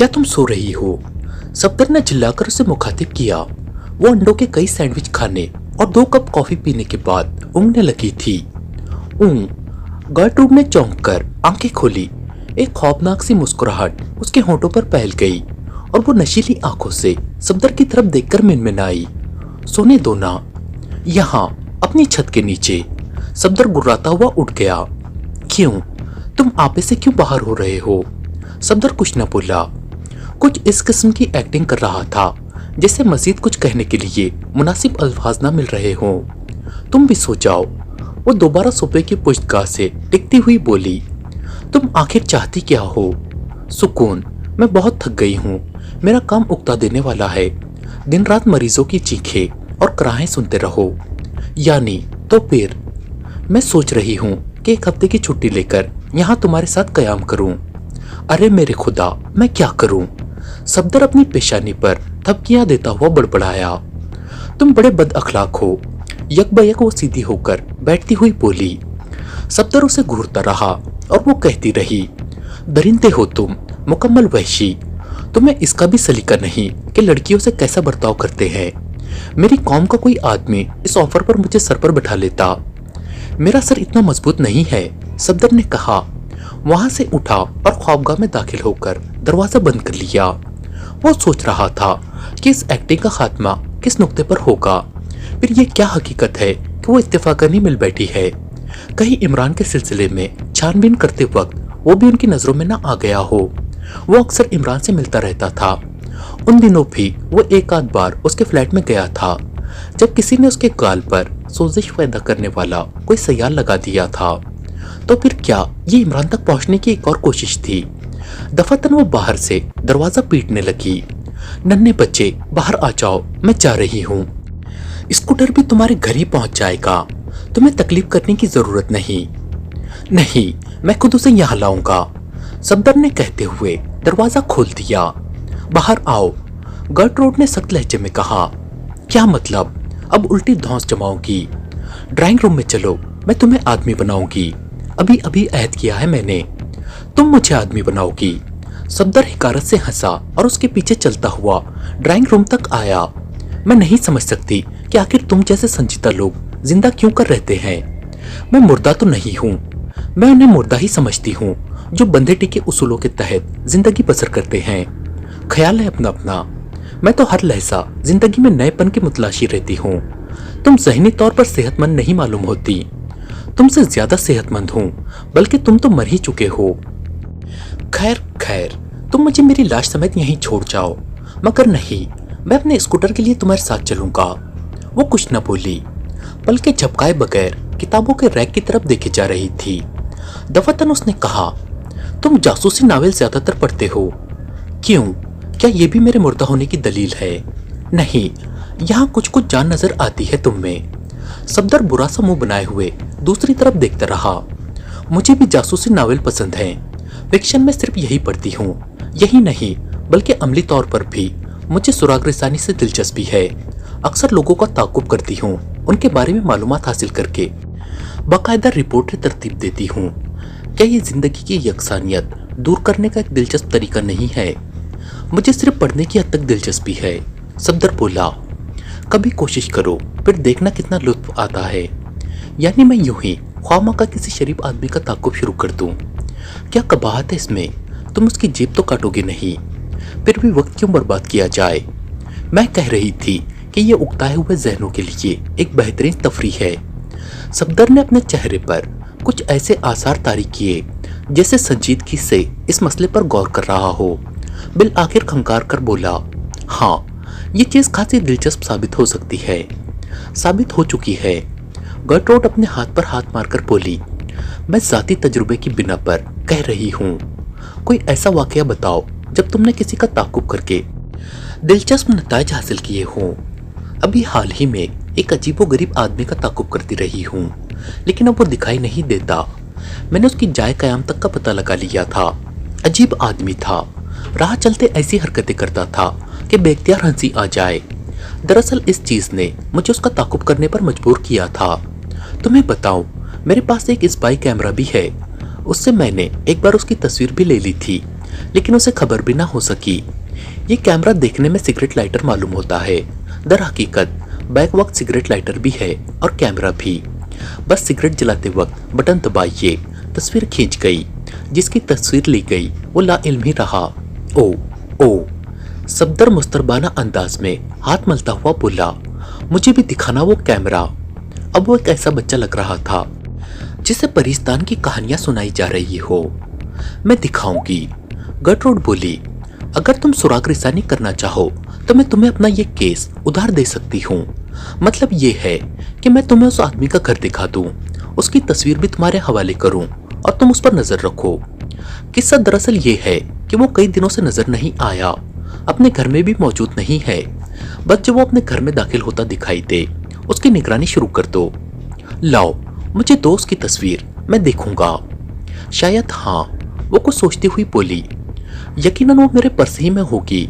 क्या तुम सो रही हो? सफदर ने चिल्लाकर उसे मुखातिब किया। वो अंडों के कई सैंडविच खाने और 2 कप कॉफी पीने के बाद ऊँघने लगी थी। गर्ट्रूड ने चौंक कर आंखें खोली। एक खौफनाक सी मुस्कुराहट उसके होंठों पर फैल गई और वो नशीली आंखों से सफदर की तरफ देखकर मिनमिनाई। सोने दो ना, यहाँ अपनी छत के नीचे। सफदर गुर्राता हुआ उठ गया। क्यों? तुम आपे से क्यों बाहर हो रहे हो? सफदर कुछ न बोला। कुछ इस किस्म की एक्टिंग कर रहा था जैसे मजीद कुछ कहने के लिए मुनासिब अल्फाज ना मिल रहे हों। तुम भी सो जाओ। वो दोबारा सोफे की पुश्तगाह से टिकती हुई बोली। तुम आखिर चाहती क्या हो? सुकून। मैं बहुत थक गई हूँ। मेरा काम उकता देने वाला है। दिन रात मरीजों की चीखें और कराहें सुनते रहो। यानी तो फिर मैं सोच रही हूँ कि एक हफ्ते की छुट्टी लेकर यहाँ तुम्हारे साथ कयाम करूँ। अरे मेरे खुदा, मैं क्या करूँ? सफदर अपनी पेशानी पर थपकियां देता हुआ बड़बड़ाया। तुम बड़े बद अखलाक हो। यकबयक वो सीधी होकर बैठती हुई बोली। सफदर उसे घूरता रहा और वो कहती रही, दरिंदे हो तुम, मुकम्मल वहशी। तुम्हें इसका भी सलीका नहीं कि लड़कियों से कैसा बर्ताव करते हैं। मेरी कौम का कोई आदमी इस ऑफर पर मुझे सर पर बैठा लेता। मेरा सर इतना मजबूत नहीं है, सफदर ने कहा। वहां से उठा और ख्वाबगाह में दाखिल होकर दरवाजा बंद कर लिया। वो सोच रहा था कि इस एक्टिंग का खात्मा किस नुक्ते पर होगा। फिर ये क्या हकीकत है कि वो इत्तेफाकन ही मिल बैठी है। कहीं इमरान के सिलसिले में छानबीन करते वक्त वो भी उनकी नजरों में ना आ गया हो। वो अक्सर इमरान से मिलता रहता था। उन दिनों भी वो एक आध बार उसके फ्लैट में गया था जब किसी ने उसके गाल पर सोजिश पैदा करने वाला कोई सयाल लगा दिया था। तो फिर क्या ये इमरान तक पहुंचने की एक और कोशिश थी? दफातन वो बाहर से दरवाजा पीटने लगी। नन्हे बच्चे बाहर आ जाओ, मैं जा रही हूँ। स्कूटर भी तुम्हारे घर ही पहुंच जाएगा। तुम्हें तकलीफ करने की जरूरत नहीं। नहीं, मैं खुद उसे यहाँ लाऊंगा, सफदर ने कहते हुए दरवाजा खोल दिया। बाहर आओ, गर्ट्रूड ने सख्त लहजे में कहा। क्या मतलब? अब उल्टी धौंस जमाऊंगी? ड्राइंग रूम में चलो, मैं तुम्हें आदमी बनाऊंगी। अभी अभी अहद किया है मैंने। तुम मुझे आदमी बनाओगी? सफदर हिकारत से हंसा और उसके पीछे चलता हुआ ड्राइंग रूम तक आया। मैं नहीं समझ सकती कि आखिर तुम जैसे संजीदा लोग जिंदा क्यों कर रहते हैं। मैं मुर्दा तो नहीं हूँ। मैं उन्हें मुर्दा ही समझती हूँ जो बंधे टिके उसूलों के तहत जिंदगी बसर करते हैं। ख्याल है अपना अपना। मैं तो हर लहजा जिंदगी में नएपन की मुतलाशी रहती हूँ। तुम ज़हनी तौर पर सेहतमंद नहीं मालूम होती। तुमसे ज्यादा सेहतमंद हूँ, बल्कि तुम तो मर ही चुके हो। खैर खैर, तुम मुझे मेरी लाश समेत यहीं छोड़ जाओ, मगर नहीं, मैं अपने स्कूटर के लिए तुम्हारे साथ चलूंगा। वो कुछ न बोली, बल्कि झपकाए बगैर किताबों के रैक की तरफ देखे जा रही थी। दफातन उसने कहा, तुम जासूसी नावल ज्यादातर पढ़ते हो। क्यों? क्या ये भी मेरे मुर्दा होने की दलील है? नहीं, यहाँ कुछ कुछ जान नजर आती है तुम में। सफदर बुरा सा मुंह बनाए हुए दूसरी तरफ देखता रहा। मुझे भी जासूसी नावल पसंद हैं। फिक्शन में सिर्फ यही पढ़ती हूँ। यही नहीं, बल्कि अमली तौर पर भी मुझे सुराग रसानी से दिलचस्पी है। अक्सर लोगों का ताकुब करती हूँ, उनके बारे में मालूमात हासिल करके बाकायदा रिपोर्टें तरतीब देती हूँ। क्या ये जिंदगी की यकसानियत दूर करने का एक दिलचस्प तरीका नहीं है? मुझे सिर्फ पढ़ने की हद तक दिलचस्पी है, सफदर बोला। कभी कोशिश करो, फिर देखना कितना लुत्फ आता है। यानी मैं यूं ही ख्वामा किसी शरीफ आदमी का ताकुब शुरू कर दूं। क्या कबाहत है इसमें? तुम उसकी जेब तो काटोगे नहीं। फिर भी वक्त क्यों बर्बाद किया जाए? मैं कह रही थी कि ये उकताए हुए जहनों के लिए एक बेहतरीन तफरीह है। सफदर ने अपने चेहरे पर कुछ ऐसे आसार तारी किए जैसे संजीदगी से इस मसले पर गौर कर रहा हो। बिल आखिर खंकार कर बोला, हाँ, ये चीज खासी दिलचस्प साबित हो सकती है। साबित हो चुकी है। गर्ट्रूड अपने हाथ पर हाथ मारकर बोली, मैं जाती तजुर्बे की बिना पर कह रही हूँ। कोई ऐसा वाकया बताओ जब तुमने किसी का ताकुब करके दिलचस्प नताइज हासिल किए हों। अभी हाल ही में एक अजीबोगरीब आदमी का ताकुब करती रही हूँ, लेकिन अब वो दिखाई नहीं देता। मैंने उसकी जाए कयाम तक का पता लगा लिया था। अजीब आदमी था। राह चलते ऐसी हरकतें करता था कि बेख्तियार हंसी आ जाए। दरअसल इस चीज ने मुझे उसका ताकुब करने पर मजबूर किया था। तुम्हें बताऊं, मेरे पास एक स्पाई कैमरा भी है। उससे मैंने एक बार उसकी तस्वीर भी ले ली थी, लेकिन उसे खबर भी ना हो सकी। ये कैमरा देखने में सिगरेट लाइटर मालूम होता है, दर हकीकत बैक वक्त सिगरेट लाइटर भी है और कैमरा भी। बस सिगरेट जलाते वक्त बटन दबाइए, तस्वीर खींच गई। जिसकी तस्वीर ली गई वो लाइल्म ही रहा। ओ ओ, सफदर मुस्तरबाना अंदाज में हाथ मलता हुआ बोला, मुझे भी दिखाना वो कैमरा। अब वो एक ऐसा बच्चा लग रहा था जिसे परिस्तान की कहानियां सुनाई जा रही हो। मैं दिखाऊंगी, गटरोड बोली। अगर तुम सुराग रिसानी करना चाहो तो मैं तुम्हें अपना ये केस उधार दे सकती हूँ। मतलब ये है कि मैं तुम्हें उस आदमी का घर दिखा दूं, उसकी तस्वीर भी तुम्हारे हवाले करूं और तुम उस पर नजर रखो। किस्सा दरअसल ये है कि वो कई दिनों से नजर नहीं आया, अपने घर में भी मौजूद नहीं है। बस जब वो अपने घर में दाखिल होता दिखाई दे, उसकी निगरानी शुरू कर दो। लाओ, मुझे दो उसकी तस्वीर, मैं देखूंगा। शायद हाँ, वो कुछ सोचती हुई बोली। यकीनन वो मेरे पर्स ही में होगी।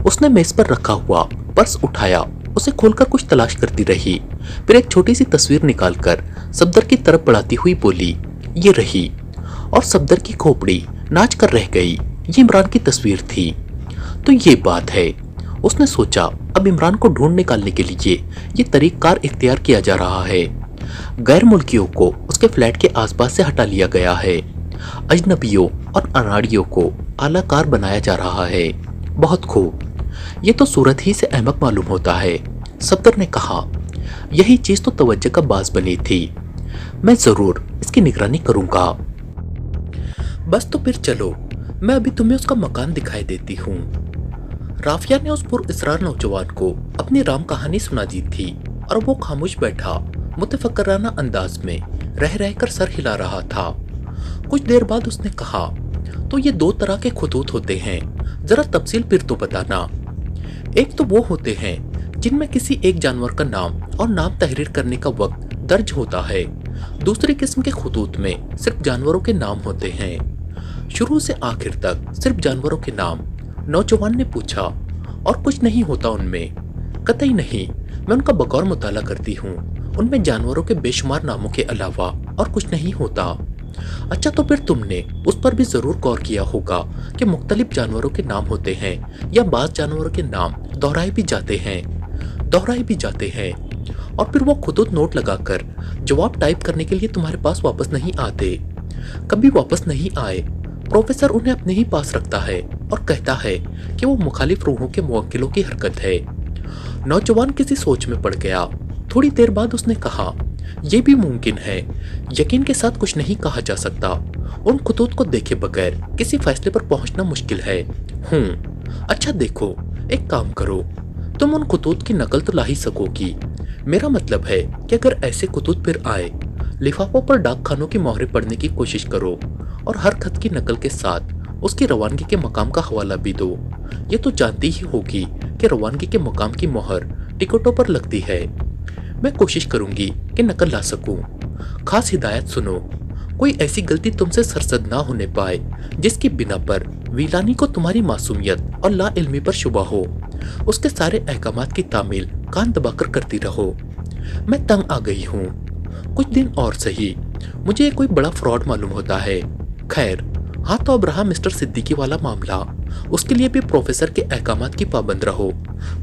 उसने मेज पर रखा हुआ पर्स उठाया, उसे खोलकर कुछ तलाश करती रही, फिर एक छोटी सी तस्वीर निकालकर सफदर की तरफ बढ़ाती हुई बोली, ये रही। और सफदर की खोपड़ी नाच कर रह गई। ये इमरान की तस्वीर थी। तो ये बात है। उसने सोचा, अब इमरान को ढूंढ निकालने के लिए ये तरीक़ार इख्तियार किया जा रहा है। गैर मुल्कियों को उसके फ्लैट के आसपास से हटा लिया गया है। अजनबियों और अनाड़ियों को आलाकार बनाया जा रहा है। बहुत खूब, ये तो सूरत ही से अहमक मालूम होता है। सफदर ने कहा, यही चीज तो तवज्जो का बास बनी थी। मैं जरूर इसकी निगरानी करूंगा। बस तो फिर चलो, मैं अभी तुम्हें उसका मकान दिखाई देती हूँ। राफिया ने उस पुरइसरार नौजवान को अपनी राम कहानी सुना दी थी और वो खामोश बैठा मुतफक्कराना अंदाज में रह रहकर सर हिला रहा था। कुछ देर बाद उसने कहा, तो ये दो तरह के खतूत होते हैं, जरा तफसील फिर तो बताना। एक तो वो होते हैं जिनमें किसी एक जानवर का नाम और नाम तहरीर करने का वक्त दर्ज होता है। दूसरी किस्म के खतूत में सिर्फ जानवरों के नाम होते हैं, शुरू से आखिर तक सिर्फ जानवरों के नाम। नौजवान ने पूछा, और कुछ नहीं होता उनमें? कतई नहीं, मैं उनका बगौर मुताला करती हूँ। उनमें जानवरों के बेशुमार नामों के अलावा और कुछ नहीं होता। अच्छा, तो फिर तुमने उस पर भी जरूर गौर किया होगा कि मुख्तलिफ जानवरों के नाम होते हैं या बाज़ जानवरों के नाम दोहराए भी जाते हैं और फिर वो खुद नोट लगाकर जवाब टाइप करने के लिए तुम्हारे पास वापस नहीं आते। कभी वापस नहीं आए, प्रोफेसर उन्हें अपने ही पास रखता है और कहता है कि वो मुखालिफ रूहों के मुवक्किलों की हरकत है। नौजवान किसी सोच में पड़ गया। थोड़ी देर बाद उसने कहा, यह भी मुमकिन है, यकीन के साथ कुछ नहीं कहा जा सकता। उन खतूत को देखे बगैर किसी फैसले पर पहुंचना मुश्किल है। अच्छा देखो, एक काम करो, तुम उन खतूत की नकल तो ला ही सकोगी। मेरा मतलब है कि अगर ऐसे खतूत फिर आए, लिफाफों पर डाकखानों की मोहरें पढ़ने की कोशिश करो और हर खत की नकल के साथ उसकी रवानगी के मकाम का हवाला भी दो। ये तो जानती ही होगी कि रवानगी के मकाम की मोहर टिकटों पर लगती है। मैं कोशिश करूंगी कि नकल ला सकूं। खास हिदायत सुनो, कोई ऐसी गलती तुमसे सरसद ना होने पाए जिसकी बिना पर वीलानी को तुम्हारी मासूमियत और ला इल्मी पर शुबा हो। उसके सारे अहकामात की तामील कान दबाकर करती रहो। मैं तंग आ गई हूँ, कुछ दिन और सही। मुझे कोई बड़ा फ्रॉड मालूम होता है। खैर, हाँ तो अब रहा मिस्टर सिद्दीकी वाला मामला, उसके लिए भी प्रोफेसर के अहकामात की पाबंद रहो।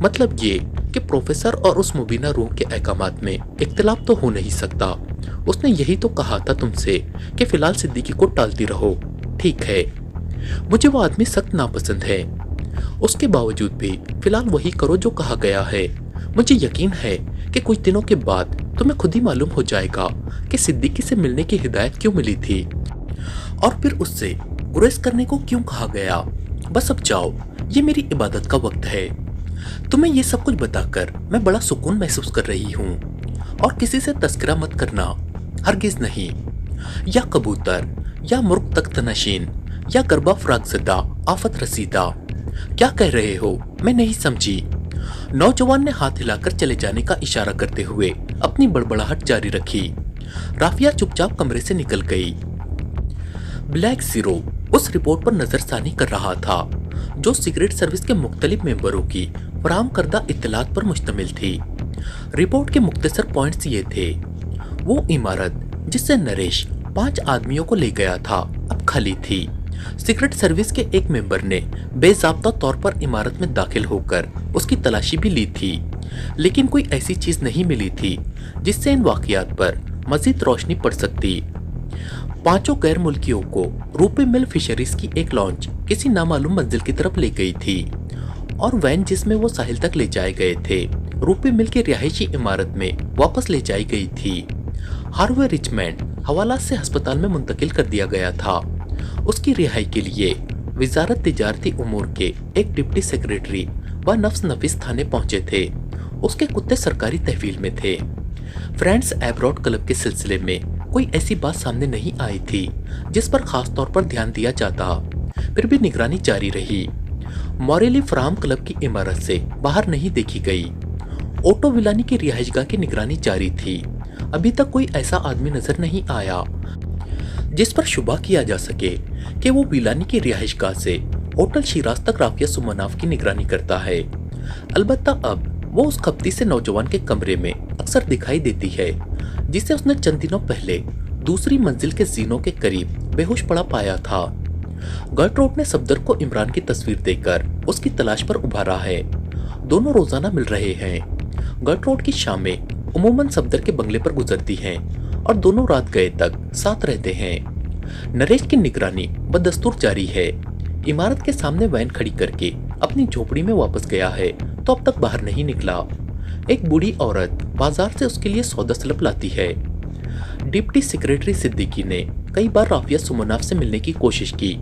मतलब ये कि प्रोफेसर और उस मुबीना रूह के अहकामात में इख्तिलाफ तो हो नहीं सकता। उसने यही तो कहा था तुमसे कि फिलहाल सिद्दीकी को टालती रहो। ठीक है, मुझे वो आदमी सख्त नापसंद है, उसके बावजूद भी फिलहाल वही करो जो कहा गया है। मुझे यकीन है कि कुछ दिनों के बाद तुम्हें खुद ही मालूम हो जाएगा कि सिद्दीकी से मिलने की हिदायत क्यों मिली थी और फिर उससे गुरेज करने को क्यों कहा गया। बस अब जाओ, ये मेरी इबादत का वक्त है। तुम्हें ये सब कुछ बताकर मैं बड़ा सुकून महसूस कर रही हूँ और किसी से तस्करा मत करना, हरगिज नहीं। या कबूतर, या मुर्ग तख्तनशीन, या गरबा फरागज़दा आफत रसीदा। क्या कह रहे हो? मैं नहीं समझी। नौजवान ने हाथ हिलाकर चले जाने का इशारा करते हुए अपनी बड़बड़ाहट जारी रखी। राफिया चुपचाप कमरे से निकल गई। ब्लैक ज़ीरो उस रिपोर्ट पर नजरसानी कर रहा था जो सीक्रेट सर्विस के मुख्तलिफ मेंबरों की फराहम करदा इत्तलात पर मुश्तमिल थी। रिपोर्ट के मुख्तसर पॉइंट्स ये थे, वो इमारत जिससे नरेश 5 आदमियों को ले गया था अब खाली थी। सीक्रेट सर्विस के एक मेंबर ने बेजाब्ता तौर पर इमारत में दाखिल होकर उसकी तलाशी भी ली थी, लेकिन कोई ऐसी चीज नहीं मिली थी जिससे इन वाकयात पर मजीद रोशनी पड़ सकती। पांचों गैर मुल्कियों को रूपी मिल फिशरीज की एक लॉन्च किसी नामालूम मंजिल की तरफ ले गई थी और वैन जिसमें वो साहिल तक ले जाए गए थे रूपी मिल की रिहायशी इमारत में वापस ले जाई गई थी। हार्वे रिचमैन हवालात से अस्पताल में मुंतकिल कर दिया गया था। उसकी रिहाई के लिए वजारत तिजारती उमूर के एक डिप्टी सेक्रेटरी व नफ्स नफीस थाने पहुंचे थे। उसके कुत्ते सरकारी तहवील में थे। फ्रेंड्स एब्रॉड क्लब के सिलसिले में कोई ऐसी बात सामने नहीं आई थी जिस पर खास तौर पर ध्यान दिया जाता, फिर भी निगरानी जारी रही। मॉरेली फ्राम क्लब की इमारत से बाहर नहीं देखी गई। ओटो विलानी की रिहाइशगाह की निगरानी जारी थी। अभी तक कोई ऐसा आदमी नजर नहीं आया जिस पर शुबा किया जा सके कि वो विलानी की रिहाइशगाह से होटल शिराज तक राफिया सुमनाफ की निगरानी करता है। अलबत्ता अब वो उस खपती से नौजवान के कमरे में अक्सर दिखाई देती है जिसे उसने चंद दिनों पहले दूसरी मंजिल के जीनों के करीब बेहोश पड़ा पाया था। गर्ट्रूड ने सफदर को इमरान की तस्वीर देकर उसकी तलाश पर उभारा है। दोनों रोजाना मिल रहे हैं। गर्ट्रूड की शामें उमूमन सफदर के बंगले पर गुजरती हैं और दोनों रात गए तक साथ रहते हैं। नरेश की निगरानी बदस्तूर जारी है। इमारत के सामने वैन खड़ी करके अपनी झोपड़ी में वापस गया है तो अब तक बाहर नहीं निकला। एक बूढ़ी औरत बाजार से उसके लिए सौदा सलप लाती है। डिप्टी सेक्रेटरी सिद्दीकी ने कई बार राफिया सुमनाफ से मिलने की कोशिश की,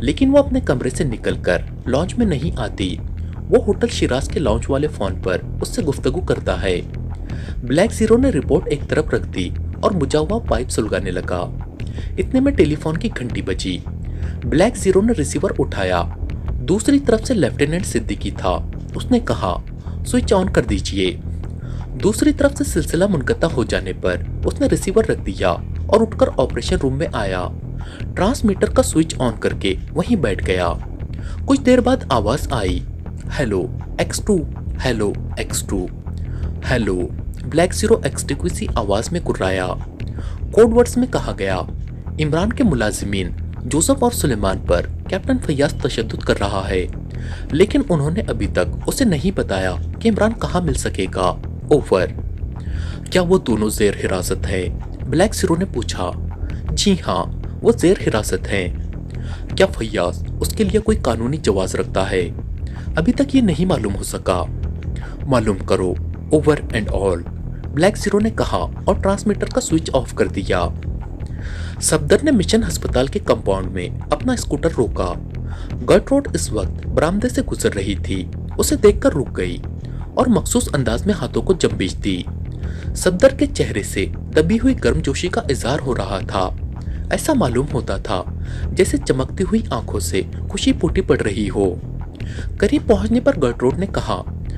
लेकिन वो अपने कमरे से निकलकर लॉन्च में नहीं आती। वो होटल शिराज के लॉन्च वाले फोन पर उससे गुफ्तगू करता है। ब्लैक जीरो ने रिपोर्ट एक तरफ रख दी और बुझा हुआ पाइप सुलगाने लगा। इतने में टेलीफोन की घंटी बजी। ब्लैक जीरो ने रिसीवर उठाया। दूसरी तरफ से लेफ्टिनेंट सिद्दीकी था। उसने कहा, स्विच ऑन कर दीजिए। दूसरी तरफ से सिलसिला मुनक़ता हो जाने पर उसने रिसीवर रख दिया और उठकर ऑपरेशन रूम में आया। ट्रांसमीटर का स्विच ऑन करके वहीं बैठ गया। कुछ देर बाद आवाज आई, hello X2, hello X2, hello. Black zero एक्सटिक्विसी आवाज में कुर्राया। कोड वर्ड्स में कहा गया, इमरान के मुलाजिमीन जोसेफ और सुलेमान पर कैप्टन फैयाज तशद्दुद कर रहा है, लेकिन उन्होंने अभी तक उसे नहीं बताया कि इमरान कहाँ मिल सकेगा। ओवर। क्या वो दोनों जेर हिरासत हैं? ब्लैक जीरो ने पूछा। जी हाँ, वो जेर हिरासत हैं। क्या फैयाज उसके लिए कोई कानूनी जवाज रखता है? अभी तक ये नहीं मालूम हो सका। मालूम करो। Over and all, black zero ने कहा और ट्रांसमीटर का स्विच ऑफ कर दिया। सफदर ने मिशन अस्पताल के कंपाउंड में अपना स्कूटर रोका। गर्ट्रूड इस वक्त बरामदे से गुजर रही थी। उसे देखकर रुक गई और मखसूस अंदाज में हाथों को जंबीश दी। सफदर के चेहरे से दबी हुई गर्मजोशी का इजहार हो रहा था। ऐसा मालूम होता था जैसे चमकती हुई आंखों से खुशी फूटी पड़ रही हो। करीब पहुंचने पर गर्ट्रूड ने कहा,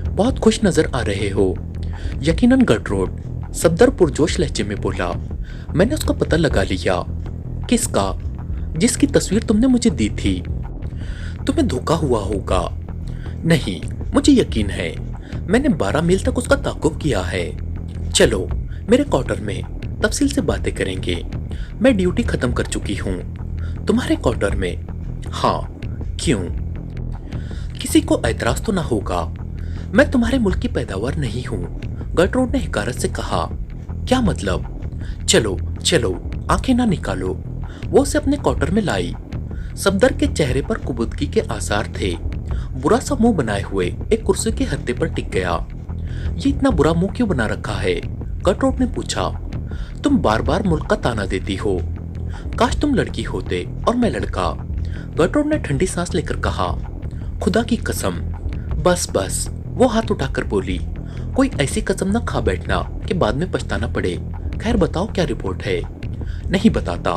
बहुत खुश नजर आ रहे हो। यकीनन गर्ट्रूड, सफदर पुरजोश लहजे में बोला। मैंने उसका पता लगा लिया। किसका? जिसकी तस्वीर तुमने मुझे दी थी। तुम्हें धोखा हुआ होगा। नहीं, मुझे यकीन है। मैंने 12 मील तक उसका ताक़ुब किया है। चलो मेरे क्वार्टर में तफसील से बातें करेंगे। मैं ड्यूटी खत्म कर चुकी हूँ। तुम्हारे क्वार्टर में? हाँ। क्यों? किसी को ऐतराज तो ना होगा। मैं तुम्हारे मुल्क की पैदावार नहीं हूँ, गर्ट्रूड ने हिकारत से कहा। क्या मतलब? चलो चलो, आंखें ना निकालो। वो उसे अपने क्वार्टर में लाई। सफदर के चेहरे पर कुबुदगी के आसार थे। बुरा सा मुंह बनाए हुए एक कुर्सी के हत्थे पर टिक गया। ये इतना बुरा मुंह क्यों बना रखा है? गर्ट्रूड ने पूछा। तुम बार बार मुल्क का ताना देती हो। काश तुम लड़की होते और मैं लड़का। गर्ट्रूड ने ठंडी सांस लेकर कहा। खुदा की कसम। बस बस, वो हाथ उठाकर बोली। कोई ऐसी कसम ना खा बैठना कि बाद में पछताना पड़े। खैर बताओ, क्या रिपोर्ट है? नहीं बताता।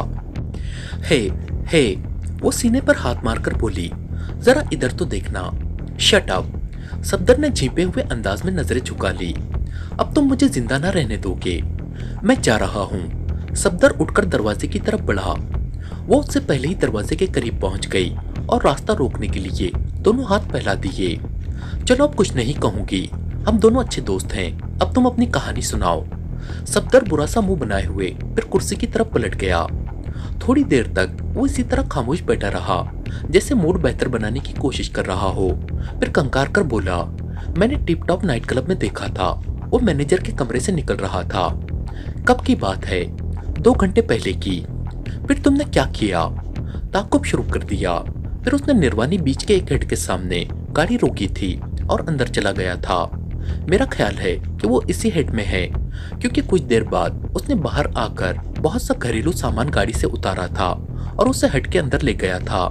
हे, वो सीने पर हाथ मारकर बोली। जरा इधर तो देखना। Shut up. सफदर ने झींपे हुए अंदाज में नजरें झुका ली। अब तुम मुझे जिंदा ना रहने दोगे। मैं जा रहा हूँ। सफदर उठकर दरवाजे की तरफ बढ़ा। वो उससे पहले ही दरवाजे के करीब पहुंच गई और रास्ता रोकने के लिए दोनों हाथ फैला दिए। चलो अब कुछ नहीं कहूंगी। हम दोनों अच्छे दोस्त हैं। अब तुम अपनी कहानी सुनाओ। सफदर बुरा सा मुंह बनाए हुए फिर कुर्सी की तरफ पलट गया। थोड़ी देर तक वो इसी तरह खामोश बैठा रहा, जैसे मूड बेहतर बनाने की कोशिश कर रहा हो। फिर कंकार कर बोला, मैंने टिप टॉप नाइट क्लब में देखा था, वो मैनेजर के कमरे से निकल रहा था। कब की बात है? 2 घंटे पहले की। फिर तुमने क्या किया? ताकुब शुरू कर दिया। फिर उसने निर्वाणी बीच के एक हेड के सामने गाड़ी रोकी थी और अंदर चला गया था। मेरा ख्याल है कि वो इसी हेड में है, क्योंकि कुछ देर बाद उसने बाहर आकर बहुत सा घरेलू सामान गाड़ी से उतारा था और उसे हेड के अंदर ले गया था।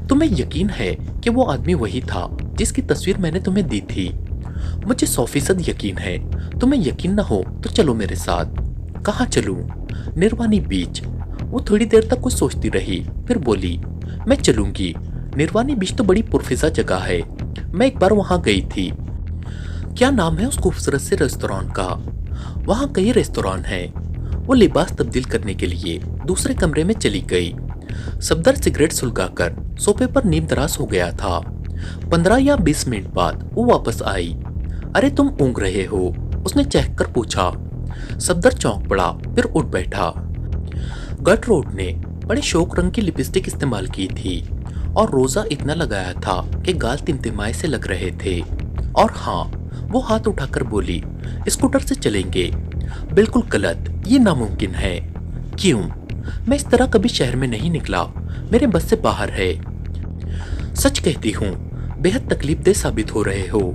तुम्हें यकीन है कि वो आदमी वही था जिसकी तस्वीर मैंने तुम्हें दी थी? मुझे 100% यकीन है। तुम्हें यकीन न हो तो चलो मेरे साथ। कहाँ चलूं? निर्वाणी बीच। वो थोड़ी देर तक कुछ सोचती रही, फिर बोली, मैं चलूंगी। निर्वाणी बीच तो बड़ी पुरफिजा जगह है, मैं एक बार वहां गई थी। क्या नाम है उस खूबसूरत से रेस्तोरां का? वहां कई रेस्तोरां हैं। वो लिबास तब्दील करने के लिए दूसरे कमरे में चली गई। सफदर सिगरेट सुलगाकर सोफे पर नीम दराज हो गया था। 15 या 20 मिनट बाद वो वापस आई। अरे तुम ऊँघ रहे हो? उसने चहक कर पूछा। सफदर चौंक पड़ा, फिर उठ बैठा। गटरोड ने बड़े शौक रंग की लिपस्टिक इस्तेमाल की थी और रोजा इतना लगाया था कि गाल तिमतिमाए से लग रहे थे। और हाँ, वो हाथ उठाकर बोली, स्कूटर से चलेंगे। बिल्कुल गलत, ये नामुमकिन है। क्यों? मैं इस तरह कभी शहर में नहीं निकला, मेरे बस से बाहर है। सच कहती हूँ, बेहद तकलीफदेह साबित हो रहे हो।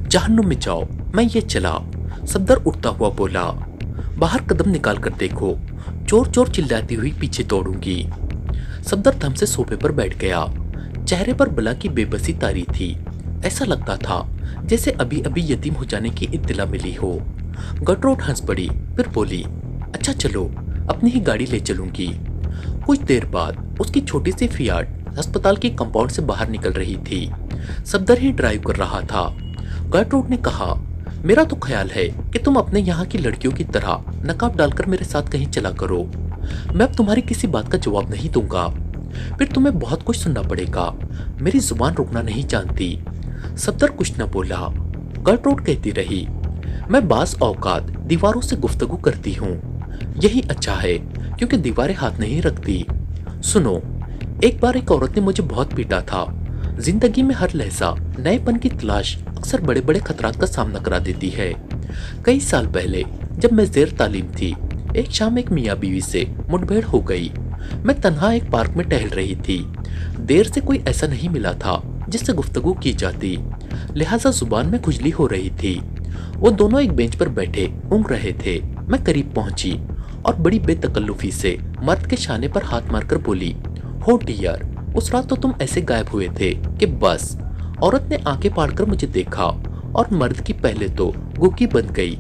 जहन्नुम में जाओ, मैं ये चला। सफदर उठता हुआ बोला, बाहर कदम निकाल कर देखो, चोर चोर चिल्लाती हुई पीछे दौड़ूंगी। सफदर थम से सोफे पर बैठ गया। चेहरे पर बला की बेबसी तारी थी। ऐसा लगता था जैसे अभी अभी यतीम हो जाने की इत्तला मिली हो। गटरोड हंस पड़ी, फिर बोली, अच्छा चलो, अपनी ही गाड़ी ले चलूंगी। कुछ देर बाद उसकी छोटी सी फियाट अस्पताल के कंपाउंड से बाहर निकल रही थी। सफदर ही ड्राइव कर रहा था। गटरोड ने कहा, मेरा तो ख्याल है कि तुम अपने यहाँ की लड़कियों की तरह नकाब डालकर मेरे साथ कहीं चला करो। मैं अब तुम्हारी किसी बात का जवाब नहीं दूंगा, फिर तुम्हें बहुत कुछ सुनना पड़ेगा। मेरी जुबान रुकना नहीं जानती। सफदर कुछ न बोला। गटरोड कहती रही, मैं बास औकात दीवारों से गुफ्तगू करती हूँ। यही अच्छा है, क्योंकि दीवारें हाथ नहीं रखती। सुनो, एक बार एक औरत ने मुझे बहुत पीटा था। जिंदगी में हर लहजा नएपन की तलाश अक्सर बड़े बड़े खतरात का सामना करा देती है। कई साल पहले जब मैं जेर तालीम थी, एक शाम एक मियाँ बीवी से मुठभेड़ हो गई। मैं तन्हा एक पार्क में टहल रही थी। देर से कोई ऐसा नहीं मिला था जिससे गुफ्तगू की जाती, लिहाजा जुबान में खुजली हो रही थी। वो दोनों एक बेंच पर बैठे ऊँघ रहे थे। मैं करीब पहुंची और बड़ी बेतकल्लुफी से मर्द के शाने पर हाथ मारकर बोली, हो डियर, उस रात तो तुम ऐसे गायब हुए थे कि बस। औरत ने आंखें फाड़कर मुझे देखा और मर्द की पहले तो गुग्गी बन गई,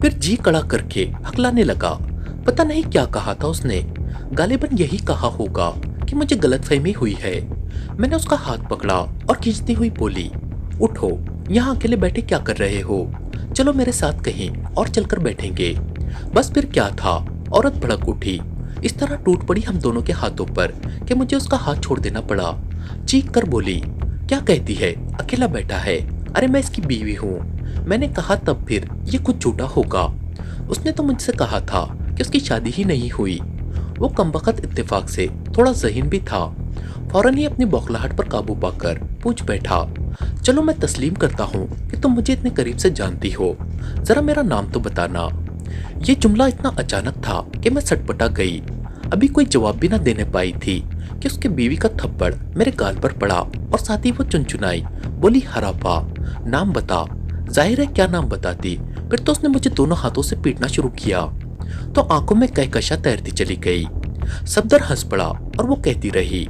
फिर जी कड़ा करके हकलाने लगा। पता नहीं क्या कहा था उसने, गालिबन यही कहा होगा कि मुझे गलतफहमी हुई है। मैंने उसका हाथ पकड़ा और खींचती हुई बोली, उठो, यहाँ अकेले बैठे क्या कर रहे हो? चलो मेरे साथ कहीं और चलकर बैठेंगे। बस फिर क्या था, औरत भड़क उठी। इस तरह टूट पड़ी हम दोनों के हाथों पर कि मुझे उसका हाथ छोड़ देना पड़ा। चीख कर बोली, क्या कहती है, अकेला बैठा है? अरे मैं इसकी बीवी हूँ। मैंने कहा तब फिर ये कुछ झूठा होगा। उसने तो मुझसे कहा था कि उसकी शादी ही नहीं हुई। वो कमबख्त इत्तेफाक से थोड़ा ज़हीन भी था। फौरन ही अपनी बौखलाहट पर काबू पाकर पूछ बैठा, चलो मैं तस्लीम करता हूँ कि तुम मुझे इतने करीब से जानती हो, जरा मेरा नाम तो बताना। ये जुमला इतना अचानक था कि मैं सटपटा गई। अभी कोई जवाब भी ना देने पाई थी कि उसके बीवी का थप्पड़ मेरे गाल पर पड़ा और साथ ही वो चुनचुनाई, बोली, हरापा, नाम बता। जाहिर है क्या नाम बताती, फिर तो उसने मुझे दोनों हाथों से पीटना शुरू किया। तो आंखों में कहकशा तैरती चली गई। सफदर हंस पड़ा और वो कहती रही,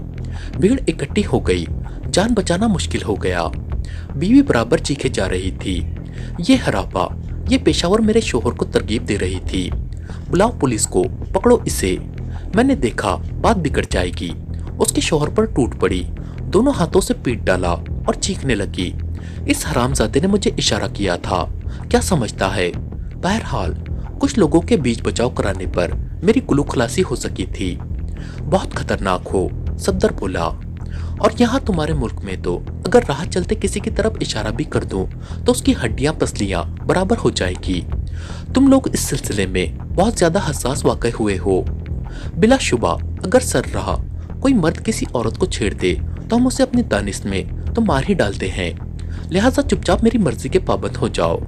भीड़ इकट्ठी हो गई, जान बचाना मुश्किल हो गया। बीवी बराबर चीखे जा रही थी, ये हरापा, ये पेशावर मेरे शोहर को तरगीब दे रही थी। बुलाओ पुलिस को, पकड़ो इसे। मैंने देखा बात बिगड़ जाएगी। उसके शोहर पर टूट पड़ी, दोनों हाथों से पीट डाला और चीखने लगी। इस हरामजादे ने मुझे इशारा किया था, क्या समझता है? बहरहाल कुछ लोगों के बीच बचाव कराने पर मेरी कुल्लू खलासी हो सकी थी। बहुत खतरनाक हो, सफदर बोला। और यहाँ तुम्हारे मुल्क में तो अगर राह चलते किसी की तरफ इशारा भी कर दूं तो उसकी हड्डियां पसलियां बराबर हो जाएगी। तुम लोग इस सिलसिले में बहुत ज्यादा हसास वाक़ई हुए हो। बिलाशुबा अगर सर रहा कोई मर्द किसी औरत को छेड़ दे तो हम उसे अपनी दानिश में तो मार ही डालते हैं, लिहाजा चुपचाप मेरी मर्जी के पाबंद हो जाओ।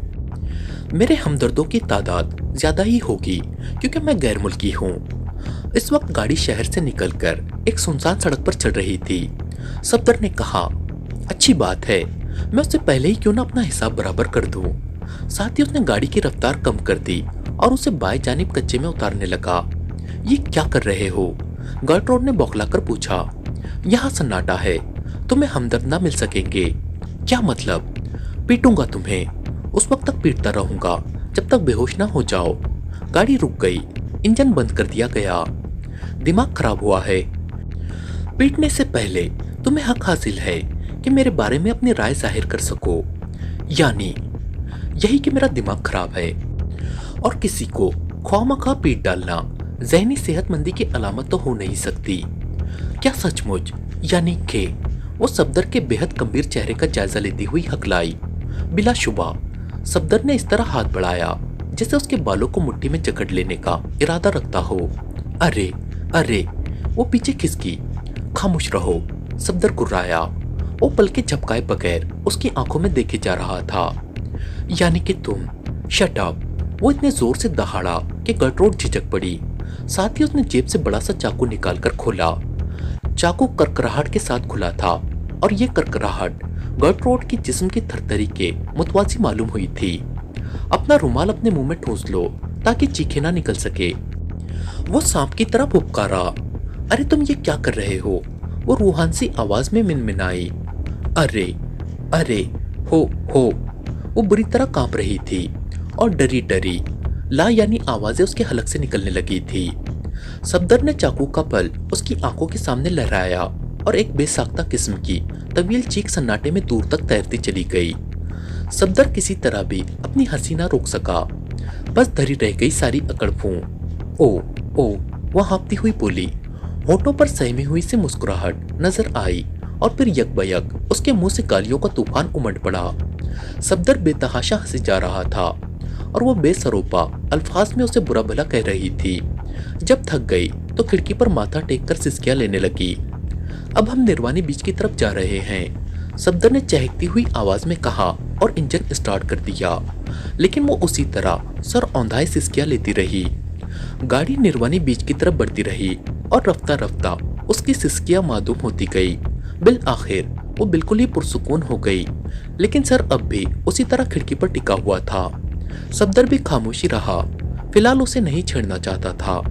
मेरे हमदर्दों की तादाद ज्यादा ही होगी क्योंकि मैं गैर मुल्की हूँ। इस वक्त गाड़ी शहर से निकलकर एक सुनसान सड़क पर चल रही थी। सफदर ने कहा, अच्छी बात है, मैं उससे पहले ही क्यों ना अपना हिसाब बराबर कर दूं। साथ ही उसने गाड़ी की रफ्तार कम कर दी और उसे बाएं जानिब कच्चे में उतारने लगा। ये क्या कर रहे हो? गर्टरूड ने बौखलाकर पूछा। यहाँ सन्नाटा है, तुम्हें हमदर्द ना मिल सकेंगे। क्या मतलब? पीटूंगा तुम्हें, उस वक्त तक पीटता रहूंगा जब तक बेहोश ना हो जाओ। गाड़ी रुक गई, इंजन बंद कर दिया गया। दिमाग खराब हुआ है? पीटने से पहले तुम्हें हक हासिल है कि मेरे बारे में अपनी राय जाहिर कर सको, यानी यही कि मेरा दिमाग खराब है। और किसी को ख्वामखा पीट डालना ज़हनी सेहतमंदी की अलामत तो हो नहीं सकती। क्या सचमुच? यानी कि वो सफदर के बेहद गंभीर चेहरे का जायजा लेती हुई हकलाई। बिलाशुबा सफदर ने इस तरह हाथ बढ़ाया जैसे उसके बालों को मुट्ठी में जकड़ लेने का इरादा रखता हो। अरे अरे, वो पीछे खिसकी। खामोश रहो, सफदर गुर्राया। वो पलके झपकाए बगैर उसकी आंखों में देखे जा रहा था। यानी कि तुम? Shut up. वो इतने जोर से दहाड़ा कि गर्टरूड झिझक पड़ी। साथ ही उसने जेब से बड़ा सा चाकू निकालकर खोला। चाकू करकराहट के साथ खुला था और ये करकराहट गर्टरूड की जिस्म की थरथरी के मुतवाजी मालूम हुई थी। अपना रुमाल अपने मुंह में ठूंस लो ताकि चीखे ना निकल सके। वो सांप की तरह फुफकारा। अरे तुम ये क्या कर रहे हो? वो रूहान सी आवाज में मिनमिनाई। अरे अरे, हो। वो बुरी तरह कांप रही थी और डरी डरी ला यानी आवाजें उसके हलक से निकलने लगी थी। सफदर ने चाकू का पल उसकी आंखों के सामने लहराया और एक बेसाख्ता किस्म की तवील चीख सन्नाटे में दूर तक तैरती चली गई। सफदर किसी तरह भी अपनी हंसी ना रोक सका, बस धरी रह गई सारी अकड़ फूं। ओ, वो हाँफती हुई बोली। होठों पर सहमी हुई सी मुस्कुराहट नजर आई और फिर यकबयक उसके मुंह से गालियों का तूफान उमड़ पड़ा। सफदर बेतहाशा हंसी जा रहा था और वो बेसरोपा अल्फाज में उसे बुरा भला कह रही थी। जब थक गई तो खिड़की पर माथा टेक कर सिसकियां लेने लगी। अब हम निर्वाणी बीच की तरफ जा रहे हैं, सफदर ने चहकती हुई आवाज में कहा और इंजन स्टार्ट कर दिया। लेकिन वो उसी तरह सर औंधाए सिसकियां लेती रही। गाड़ी निर्वाणी बीच की तरफ बढ़ती रही और रफ्ता रफ्ता उसकी सिसकियां मादूम होती गई। बिल आखिर वो बिल्कुल ही पुरसुकून हो गई, लेकिन सर अब भी उसी तरह खिड़की पर टिका हुआ था। सफदर भी खामोशी रहा, फिलहाल उसे नहीं छेड़ना चाहता था।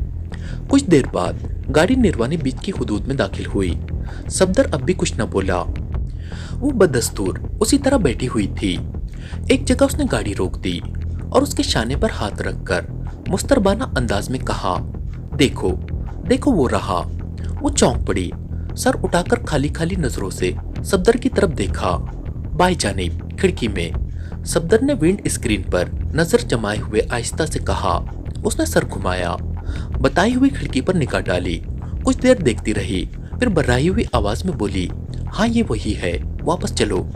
कुछ देर बाद गाड़ी निर्वाणी बीच की हुदूद में दाखिल हुई। सफदर अब भी कुछ न बोला। वो बदस्तूर उसी तरह बैठी हुई थी। एक जगह उसने गाड़ी रोक दी और उसके शाने पर हाथ रखकर मुस्तरबाना अंदाज में कहा, देखो देखो वो रहा। वो चौंक पड़ी, सर उठाकर खाली खाली नजरों से सफदर की तरफ देखा। बाएं जानिब खिड़की में सफदर ने विंड स्क्रीन पर नजर जमाए हुए आहिस्ता से कहा। उसने सर घुमाया, बताई हुई खिड़की पर निगाह डाली, कुछ देर देखती रही, फिर बर्राई हुई आवाज में बोली, हाँ ये वही है, वापस चलो,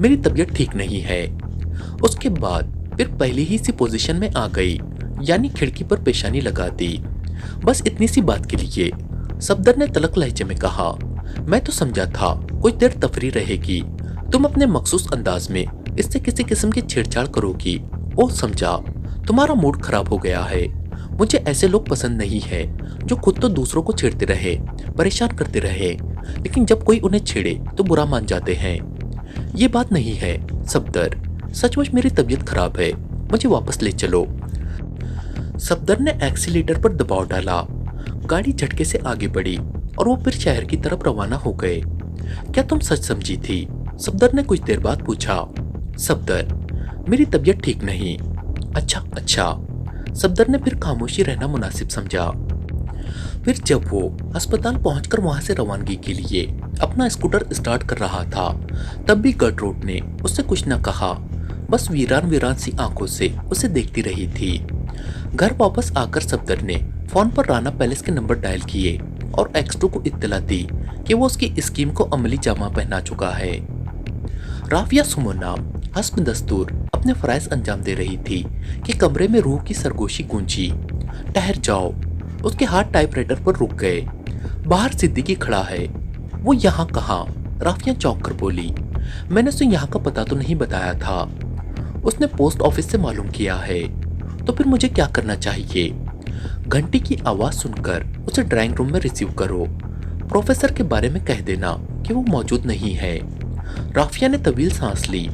मेरी तबीयत ठीक नहीं है। उसके बाद फिर पहली ही सी पोजीशन में आ गई, यानी खिड़की पर पेशानी लगा दी। बस इतनी सी बात के लिए सफदर ने तलक लहजे में कहा, मैं तो समझा था कुछ देर तफरी रहेगी, तुम अपने मखसूस अंदाज में इससे किसी किस्म की छेड़छाड़ करोगी। ओ समझा, तुम्हारा मूड खराब हो गया है। मुझे ऐसे लोग पसंद नहीं है जो खुद तो दूसरों को छेड़ते रहे, परेशान करते रहे, लेकिन जब कोई उन्हें छेड़े तो बुरा मान जाते हैं। ये बात नहीं है सफदर, सचमुच मेरी तबीयत खराब है, मुझे वापस ले चलो। सफदर ने एक्सीलेटर पर दबाव डाला। गाड़ी झटके से आगे बढ़ी और वो फिर शहर की तरफ रवाना हो गए। क्या तुम सच समझी थी? सफदर ने कुछ देर बाद पूछा। सफदर, मेरी तबीयत ठीक नहीं। अच्छा। सफदर ने फिर खामोशी रहना मुनासिब समझा। फिर जब वो अस्पताल पहुंचकर वहां से रवानगी के लिए अपना स्कूटर स्टार्ट कर रहा था, तब भी गर्टरूड ने उससे कुछ न कहा, बस वीरान सी आंखों से उसे देखती रही थी। घर वापस आकर सफदर ने फोन पर राना पैलेस के नंबर डायल किए और एक्स2 को इत्तला दी कि वो उसकी स्कीम को अमली जामा पहना चुका है। राफिया सुमोना हस्ब दस्तूर अपने फराइज अंजाम दे रही थी कि कमरे में रूह की सरगोशी गूंजी। ठहर जाओ। उसके हाथ टाइपराइटर पर रुक गए। बाहर सिद्दीकी खड़ा है। वो यहाँ कहाँ? राफिया चौंक कर बोली। मैंने उसे यहाँ का पता तो नहीं बताया था। उसने पोस्ट ऑफिस से मालूम किया है। तो फिर मुझे क्या करना चाहिए? घंटी की आवाज सुनकर उसे ड्राइंग रूम में रिसीव करो। प्रोफेसर के बारे में कह देना कि वो मौजूद नहीं है। राफिया ने तवील सांस ली